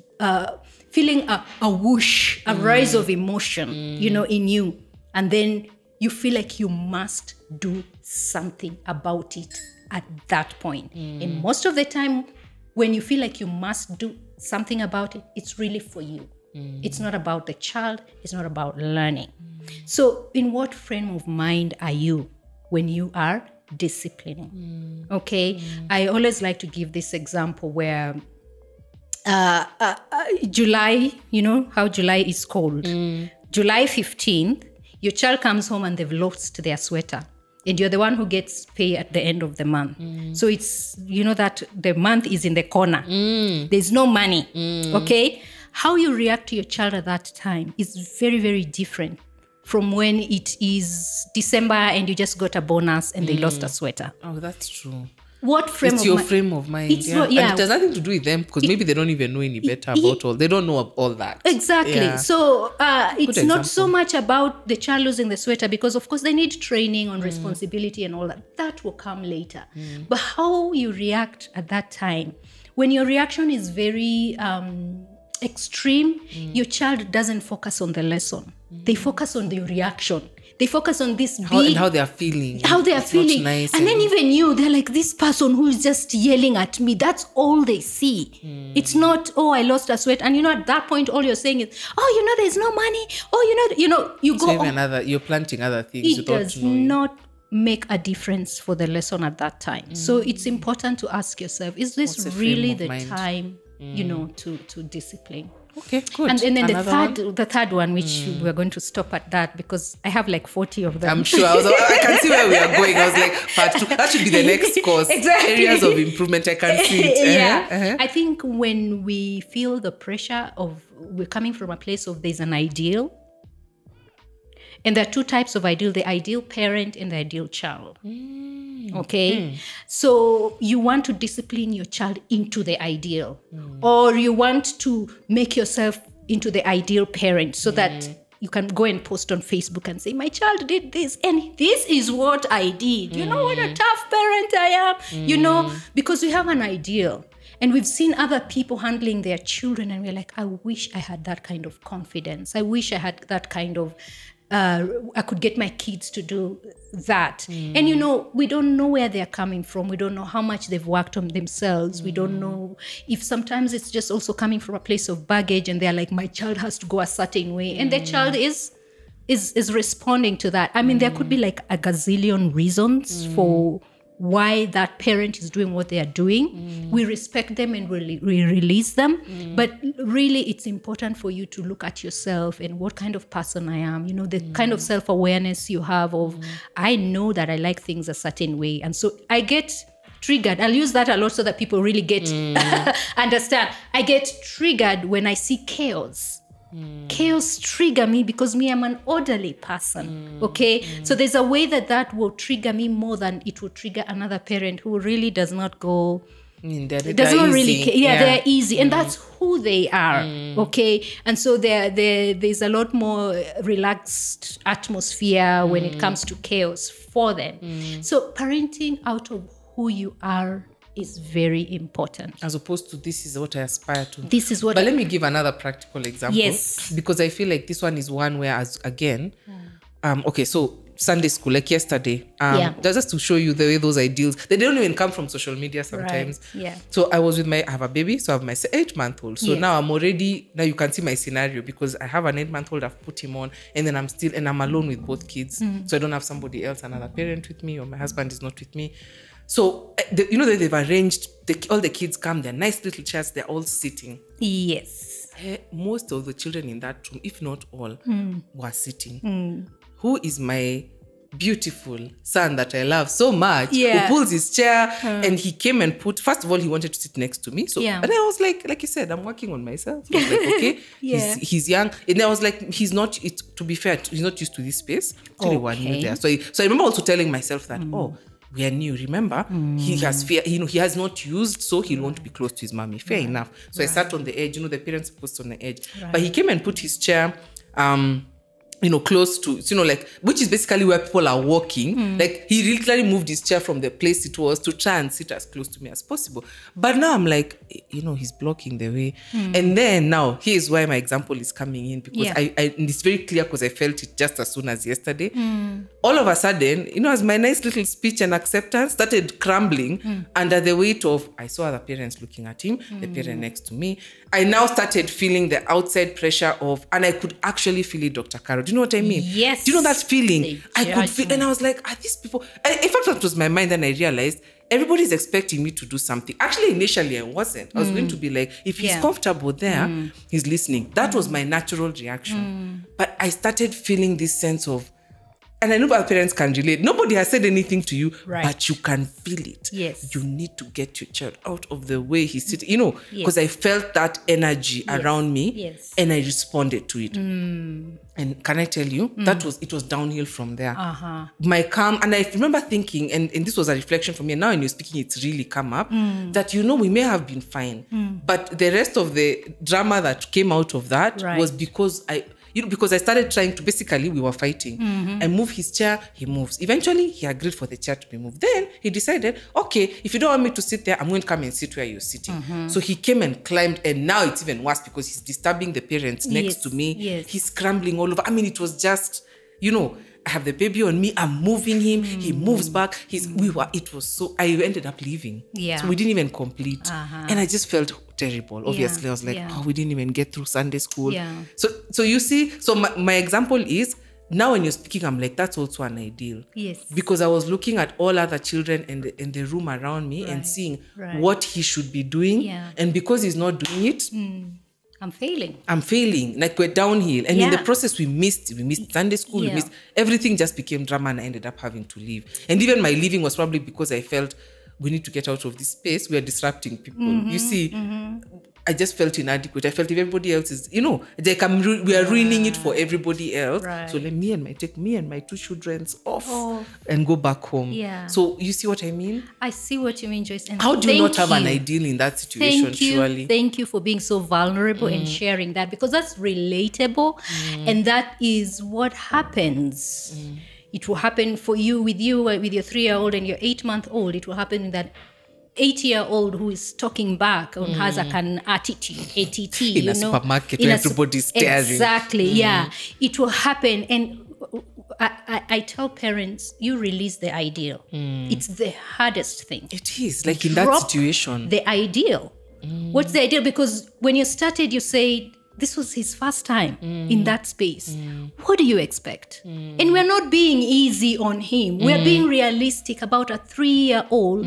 feeling a whoosh, a rise of emotion, in you. And then you feel like you must do something about it at that point. And most of the time, when you feel like you must do something about it, it's really for you. It's not about the child. It's not about learning. So in what frame of mind are you when you are disciplining? Okay. I always like to give this example where July, how July is called. July 15th, your child comes home and they've lost their sweater. And you're the one who gets paid at the end of the month. So it's, that the month is in the corner. There's no money. Okay? How you react to your child at that time is very, very different from when it is December and you just got a bonus and they lost a sweater. Oh, that's true. What frame it's of your mind? Frame of mind. It's And yeah. it has nothing to do with them because maybe they don't even know any better about all. They don't know all that. Exactly. Yeah. So it's Good not so example. much about the child losing the sweater because, of course, they need training on responsibility and all that. That will come later. But how you react at that time, when your reaction is very extreme, your child doesn't focus on the lesson. They focus on the reaction. They focus on this How they are feeling. It's not nice and then even they're like, this person who is just yelling at me, that's all they see. It's not, I lost a sweat. And at that point, all you're saying is, there's no money. You go. So you're planting other things It without does knowing. not make a difference for the lesson at that time. So it's important to ask yourself, is this What's the really frame the of mind? time, to discipline? Okay, good. And then Another one? the third one, which we're going to stop at that because I have like 40 of them. I'm sure. I can see where we are going. I was like, part 2. That should be the next course. Exactly. Areas of improvement. I can see it. Yeah. I think when we feel the pressure of, we're coming from a place of there's an ideal. And there are two types of ideal, the ideal parent and the ideal child. Okay? So you want to discipline your child into the ideal. Or you want to make yourself into the ideal parent so that you can go and post on Facebook and say, my child did this and this is what I did. You know what a tough parent I am? Because we have an ideal. And we've seen other people handling their children and we're like, I wish I had that kind of confidence. I wish I had that kind of I could get my kids to do that. And we don't know where they're coming from. We don't know how much they've worked on themselves. We don't know if sometimes it's just also coming from a place of baggage and they're like, my child has to go a certain way. And the child is responding to that. I mean, there could be like a gazillion reasons for why that parent is doing what they are doing. We respect them and we release them. But really, it's important for you to look at yourself and what kind of person I am. The kind of self-awareness you have of, I know that I like things a certain way. And so I get triggered. I'll use that a lot so that people really get, understand. I get triggered when I see chaos. Chaos trigger me because I'm an orderly person. Okay, so there's a way that will trigger me more than it will trigger another parent who really does not go. Does not really care. They're easy, and that's who they are. Okay, and so there's a lot more relaxed atmosphere when it comes to chaos for them. So parenting out of who you are is very important. As opposed to this is what I aspire to. This is what. But let me give another practical example. Yes. Because I feel like this one is one where, okay, so Sunday school, like yesterday, just to show you the way those ideals, they don't even come from social media sometimes. Right. Yeah. So I was I have a baby, so I have my 8-month-old. So now now you can see my scenario because I have an 8-month-old, I've put him on, and then I'm alone with both kids. So I don't have somebody else, another parent with me, or my husband is not with me. So, they've arranged, all the kids come, they're nice little chairs, they're all sitting. Yes. Most of the children in that room, if not all, were sitting. Who is my beautiful son that I love so much, who pulls his chair, and he came and first of all, he wanted to sit next to me. So, and I was like you said, I'm working on myself. I was like, okay, he's young. And I was like, to be fair, he's not used to this space. There. So I remember also telling myself that, we are new, remember? He has fear, he has not used, so he'll want to be close to his mommy. Fair enough. So I sat on the edge, the parents post on the edge. Right. But he came and put his chair, close to, like, which is basically where people are walking. Like, he literally moved his chair from the place it was to try and sit as close to me as possible. But now I'm like, he's blocking the way. And then now, here's why my example is coming in, because I it's very clear because I felt it just as soon as yesterday. All of a sudden, as my nice little speech and acceptance started crumbling under the weight of, I saw other parents looking at him, the parent next to me. I now started feeling the outside pressure of, and I could actually feel it, Dr. Caro. Do you know what I mean? Yes. Do you know that feeling? I could feel, and I was like, are these people? In fact, that was my mind, and I realized everybody's expecting me to do something. Actually, initially, I wasn't. I was going to be like, if he's comfortable there, he's listening. That was my natural reaction. But I started feeling this sense of, and I know our parents can relate. Nobody has said anything to you, but you can feel it. Yes. You need to get your child out of the way he's sitting, because I felt that energy around me and I responded to it. And can I tell you, it was downhill from there. My calm, and I remember thinking, and this was a reflection for me, and now when you're speaking, it's really come up, that, we may have been fine. But the rest of the drama that came out of that was because because I started trying to, basically, we were fighting. I moved his chair, he moves. Eventually, he agreed for the chair to be moved. Then he decided, okay, if you don't want me to sit there, I'm going to come and sit where you're sitting. So he came and climbed, and now it's even worse because he's disturbing the parents next to me. He's scrambling all over. I mean, it was just, I have the baby on me, I'm moving him, he moves back. I ended up leaving. So we didn't even complete. And I just felt terrible. Obviously, I was like, we didn't even get through Sunday school. So you see, so my example is, now when you're speaking, I'm like, that's also an ideal. Yes. Because I was looking at all other children in the room around me and seeing what he should be doing. And because he's not doing it, I'm failing. Like, we're downhill. And in the process, we missed Sunday school. We missed everything. Just became drama, and I ended up having to leave. And even my leaving was probably because I felt we need to get out of this space. We are disrupting people. You see, I just felt inadequate. I felt if everybody else is, we are ruining it for everybody else. So let take me and my two children off and go back home. So you see what I mean? I see what you mean, Joyce. And how do you not have an ideal in that situation, surely? Thank you for being so vulnerable and sharing that, because that's relatable, and that is what happens. It will happen for you with your 3-year-old and your 8-month-old. It will happen in that 8-year-old who is talking back and has an attitude, ATT, in a supermarket where everybody's staring. Exactly, it will happen. And I tell parents, you release the ideal. It's the hardest thing. It is, like in that situation. The ideal. What's the ideal? Because when you started, you say, this was his first time in that space. What do you expect? And we're not being easy on him. We're being realistic about a 3-year-old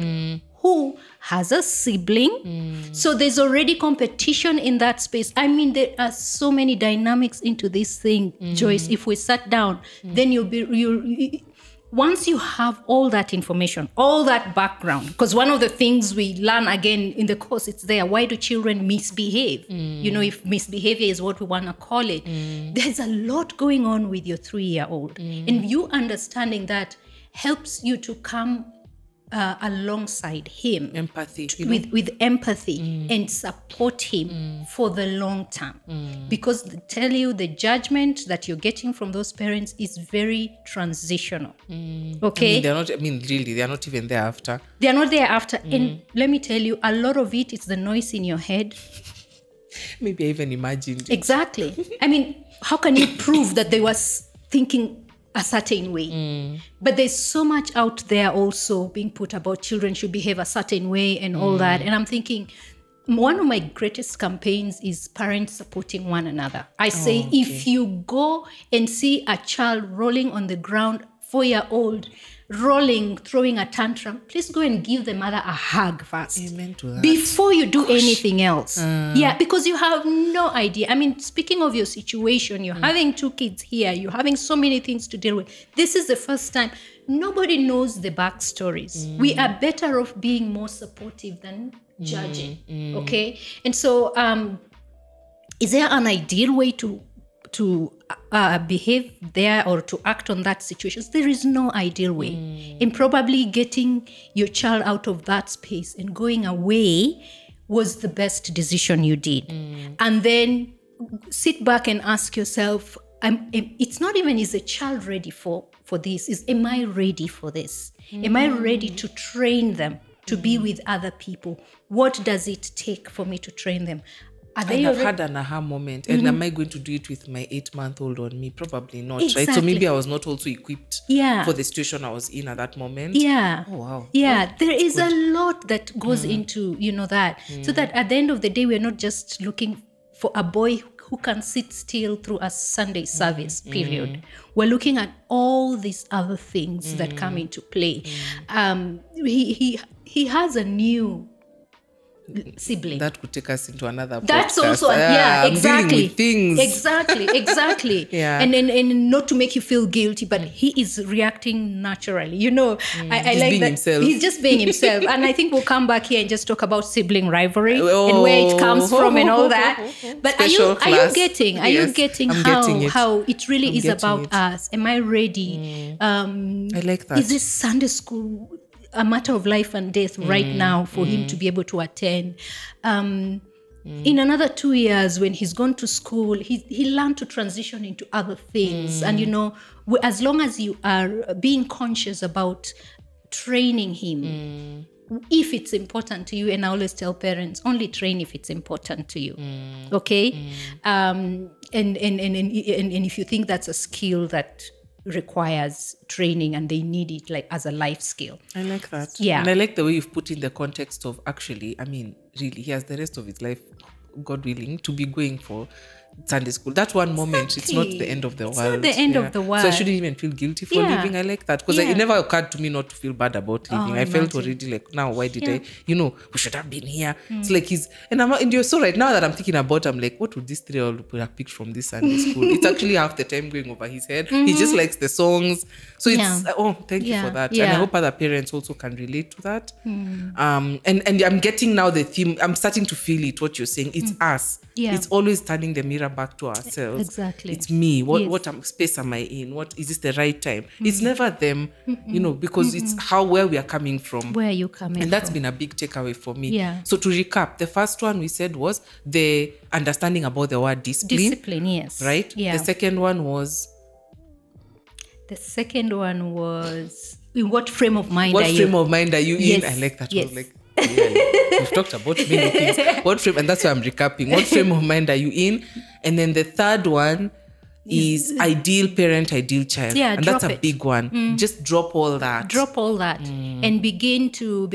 who has a sibling. So there's already competition in that space. I mean, there are so many dynamics into this thing, Joyce. If we sat down, then once you have all that information, all that background, because one of the things we learn again in the course, it's there. Why do children misbehave? If misbehavior is what we want to call it, there's a lot going on with your 3-year-old. And you understanding that helps you to come alongside him, empathy, with empathy, and support him for the long term. Because tell you, the judgment that you're getting from those parents is very transitional. Okay, they're not even there after. They're not there after. And let me tell you, a lot of it is the noise in your head. Maybe I even imagined it. Exactly. I mean, how can you prove that they were thinking a certain way? But there's so much out there also being put about children should behave a certain way and all that. And I'm thinking, one of my greatest campaigns is parents supporting one another. I say, if you go and see a child rolling on the ground, 4-year-old, rolling, throwing a tantrum, please go and give the mother a hug first. Amen to that. Before you do anything else. Because you have no idea. I mean, speaking of your situation, you're having 2 kids here, you're having so many things to deal with. This is the first time. Nobody knows the backstories. We are better off being more supportive than judging. Okay? And so, is there an ideal way to to behave there or to act on that situation. There is no ideal way. And probably getting your child out of that space and going away was the best decision you did. And then sit back and ask yourself, it's not even, is the child ready for this? Am I ready for this? Am I ready to train them to be with other people? What does it take for me to train them? I've had an aha moment. And am I going to do it with my 8-month-old on me? Probably not, right? So maybe I was not also equipped for the situation I was in at that moment. Yeah. Oh, wow. Yeah, there is a lot that goes into, that. So that at the end of the day, we're not just looking for a boy who can sit still through a Sunday service, period. We're looking at all these other things that come into play. He has a new sibling. That could take us into another podcast. That's also, exactly. Things. Exactly. And not to make you feel guilty, but he is reacting naturally. I like that. Himself. He's just being himself. And I think we'll come back here and just talk about sibling rivalry and where it comes from and all that. But are you getting how it really is about us? Am I ready? I like that. Is this Sunday school a matter of life and death right now for him to be able to attend? In another 2 years, when he's gone to school, he learned to transition into other things. And, as long as you are being conscious about training him, if it's important to you, and I always tell parents, only train if it's important to you. Okay? And if you think that's a skill that requires training and they need it like as a life skill. I like that. Yeah. And I like the way you've put in the context of actually, really, he has the rest of his life, God willing, to be going for Sunday school. That one moment, it's not the end of the world. It's not the end of the world. So I shouldn't even feel guilty for leaving. I like that. Because it never occurred to me not to feel bad about leaving. I felt already like, now, why did I? We should have been here. It's like and you're so right now that I'm thinking about, I'm like, what would this 3-year-old have picked from this Sunday school? It's actually half the time going over his head. He just likes the songs. So it's, thank you for that. And I hope other parents also can relate to that. And I'm getting now the theme. I'm starting to feel it, what you're saying. It's us. Yeah. It's always turning the mirror back to ourselves. Exactly. It's me. What space am I in? What is this the right time? It's never them, because it's where we are coming from. Where are you coming from? And that's been a big takeaway for me. Yeah. So to recap, the first one we said was the understanding about the word discipline. Discipline, yes. Right? Yeah. The second one was, in what frame of mind are you? What frame of mind are you Yes. in? I like that. Yes. We've talked about many things. And that's why I'm recapping. What frame of mind are you in? And then the third one is ideal parent, ideal child. Yeah, and that's a big one. Just drop all that. And begin to,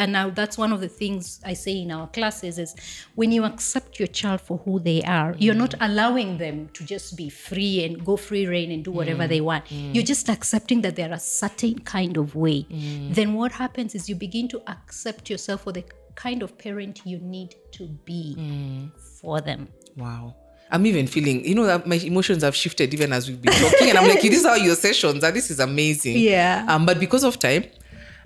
now that's one of the things I say in our classes is when you accept your child for who they are, you're not allowing them to just be free and go free reign and do whatever they want. You're just accepting that they're a certain kind of way. Then what happens is you begin to accept yourself for the kind of parent you need to be for them. Wow. I'm even feeling, that my emotions have shifted even as we've been talking. And I'm like, these are your sessions. And this is amazing. Yeah. But because of time,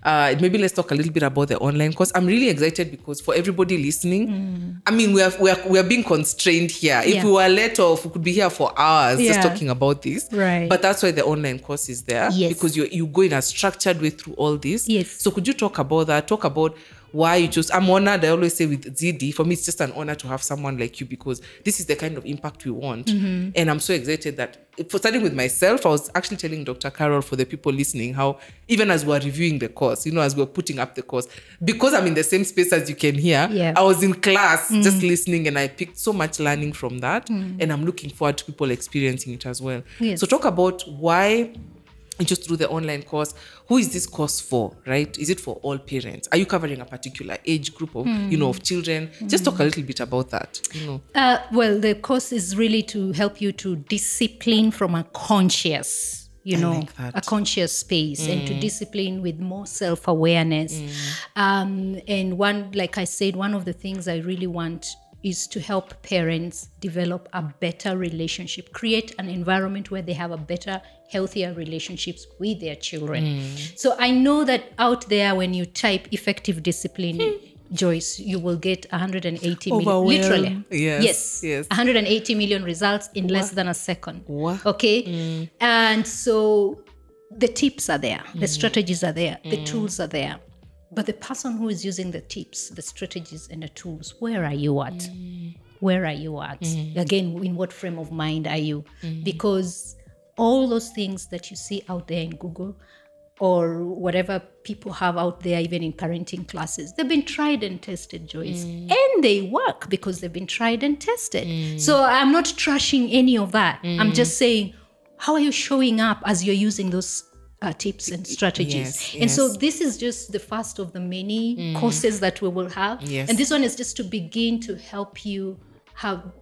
maybe let's talk a little bit about the online course. I'm really excited because for everybody listening, we are being constrained here. If we were let off, we could be here for hours just talking about this. Right. But that's why the online course is there. Yes. Because you go in a structured way through all this. Yes. So could you talk about that? Talk about why you chose. I'm honored. I always say with Zydii, for me, it's just an honor to have someone like you because this is the kind of impact we want. And I'm so excited that, for starting with myself, I was actually telling Dr. Carol, for the people listening, how even as we're reviewing the course, as we're putting up the course, because I'm in the same space as you can hear, I was in class just listening and I picked so much learning from that. And I'm looking forward to people experiencing it as well. Yes. So talk about why, just through the online course, who is this course for, right? Is it for all parents? Are you covering a particular age group of, of children? Just talk a little bit about that. Well, the course is really to help you to discipline from a conscious, a conscious space and to discipline with more self-awareness. And like I said, one of the things I really want is to help parents develop a better relationship, create an environment where they have a better, healthier relationships with their children. So I know that out there, when you type effective discipline, Joyce, you will get 180 million. Overwhelmed. Literally. Yes. 180 million results in less than a second. Wow. Okay? And so the tips are there. The strategies are there. The tools are there. But the person who is using the tips, the strategies, and the tools, where are you at? Where are you at? Again, in what frame of mind are you? Because all those things that you see out there in Google or whatever people have out there, even in parenting classes, they've been tried and tested, Joyce. And they work because they've been tried and tested. So I'm not trashing any of that. I'm just saying, how are you showing up as you're using those tips and strategies? And so this is just the first of the many courses that we will have. And this one is just to begin to help you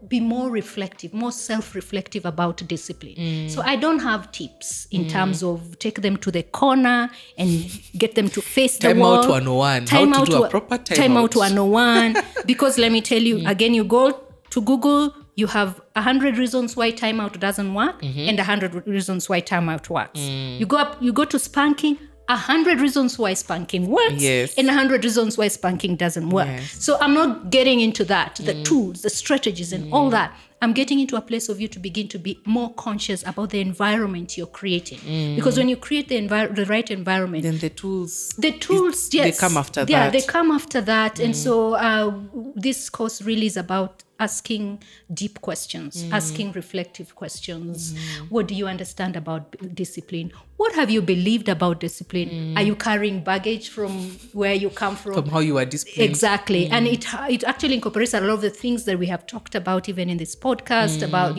be more reflective, more self-reflective about discipline. So I don't have tips in terms of take them to the corner and get them to face the wall. Time out 101. How to do a proper time out. 101. Because let me tell you, again, you go to Google, you have 100 reasons why timeout doesn't work and 100 reasons why timeout works. You go to spanking, 100 reasons why spanking works and 100 reasons why spanking doesn't work. So I'm not getting into that, the tools, the strategies and all that. I'm getting into a place of you to begin to be more conscious about the environment you're creating. Because when you create the right environment, then the tools, yes, they come after that. Yeah, they come after that. And so this course really is about asking deep questions, asking reflective questions. What do you understand about discipline? What have you believed about discipline? Are you carrying baggage from where you come from? From how you are disciplined. Exactly. And it actually incorporates a lot of the things that we have talked about even in this podcast about,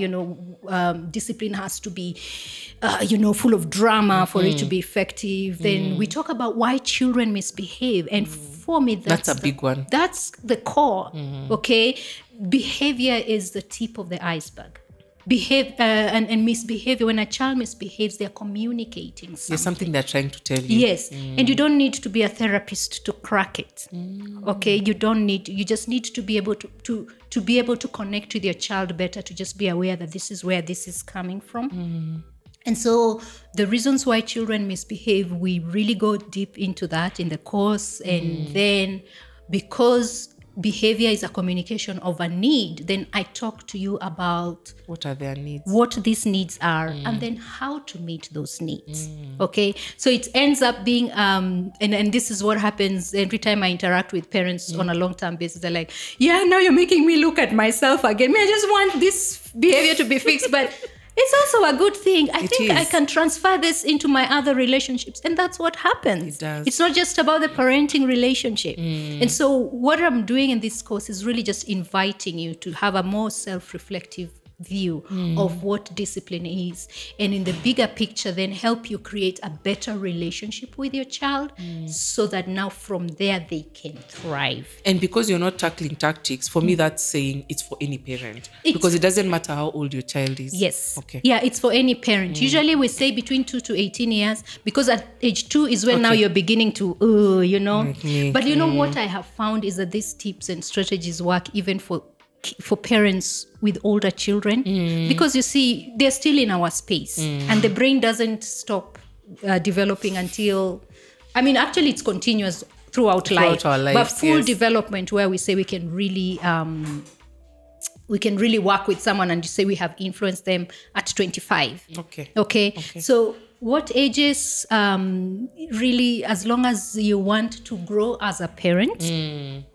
discipline has to be, full of drama for it to be effective. Then we talk about why children misbehave. And for me, that's a big one. That's the core, okay? Behavior is the tip of the iceberg. And misbehavior, when a child misbehaves, they're communicating something. There's something they're trying to tell you. Yes, and you don't need to be a therapist to crack it. Okay, you just need to be able to be able to connect with your child better, to just be aware that this is where this is coming from. And so the reasons why children misbehave, we really go deep into that in the course. And then because behavior is a communication of a need, then I talk to you about what are their needs, what these needs are, and then how to meet those needs. Okay, so it ends up being and this is what happens every time I interact with parents on a long-term basis. They're like, yeah, now you're making me look at myself again. I just want this behavior to be fixed, but it's also a good thing. I think I can transfer this into my other relationships. And that's what happens. It does. It's not just about the parenting relationship. And so what I'm doing in this course is really just inviting you to have a more self-reflective view of what discipline is, and in the bigger picture then help you create a better relationship with your child so that now from there they can thrive. And because you're not tackling tactics, for me that's saying it's for any parent, because it doesn't matter how old your child is. Yes. Okay. Yeah, it's for any parent. Usually we say between 2 to 18 years, because at age 2 is when now you're beginning to but you know what I have found is that these tips and strategies work even for parents with older children, because you see they're still in our space and the brain doesn't stop developing until, actually it's continuous throughout life, our lives, but full development where we say we can really work with someone and say we have influenced them at 25. Okay. So what ages, really, as long as you want to grow as a parent,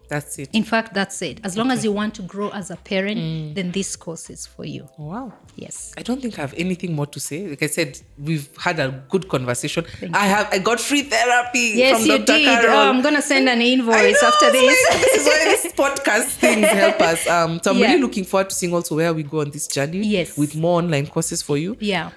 that's it. In fact, that's it. As long as you want to grow as a parent, then this course is for you. Wow. Yes. I don't think I have anything more to say. Like I said, we've had a good conversation. I got free therapy from Dr. Carol. I'm going to send an invoice after this. This is why this podcast things help us. So I'm really looking forward to seeing also where we go on this journey with more online courses for you. Yeah.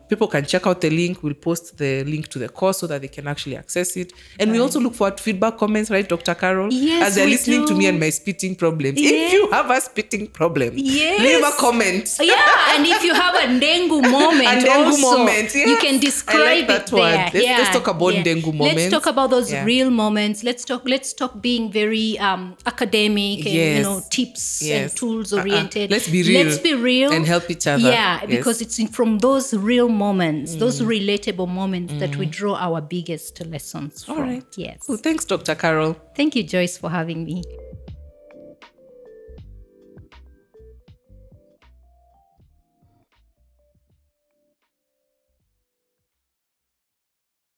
People can check out the link. We'll post the link to the course so that they can actually access it. And we also look forward to feedback, comments, right, Dr. Carol? Yes, as they're listening to me and my spitting problems. If you have a spitting problem, leave a comment. Yeah, and if you have a dengue moment, you can describe it there. Let's talk about dengue moments. Let's talk about those real moments. Let's stop being very academic and tips and tools oriented. Let's be real. Let's be real and help each other. Yeah, because it's from those real moments, those relatable moments that we draw our biggest lessons from. All right. Yes. Well, thanks, Dr. Carol. Thank you, Joyce, for having me. me.